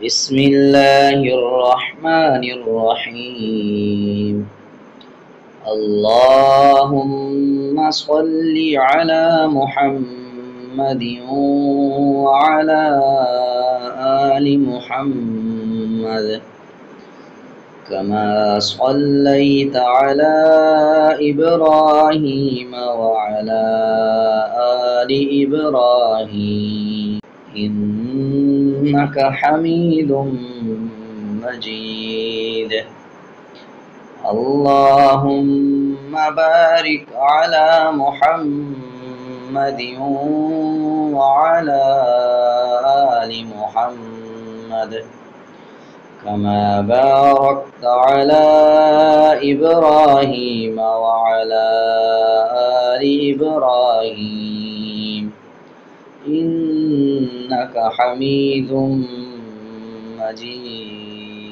بسم الله الرحمن الرحيم اللهم صل على محمد وعلى آل محمد كما صليت على إبراهيم وعلى آل إبراهيم إنك حميد مجيد اللهم بارك على محمد وعلى آل محمد كما باركت على إبراهيم وعلى آل إبراهيم إنك حميد مجيد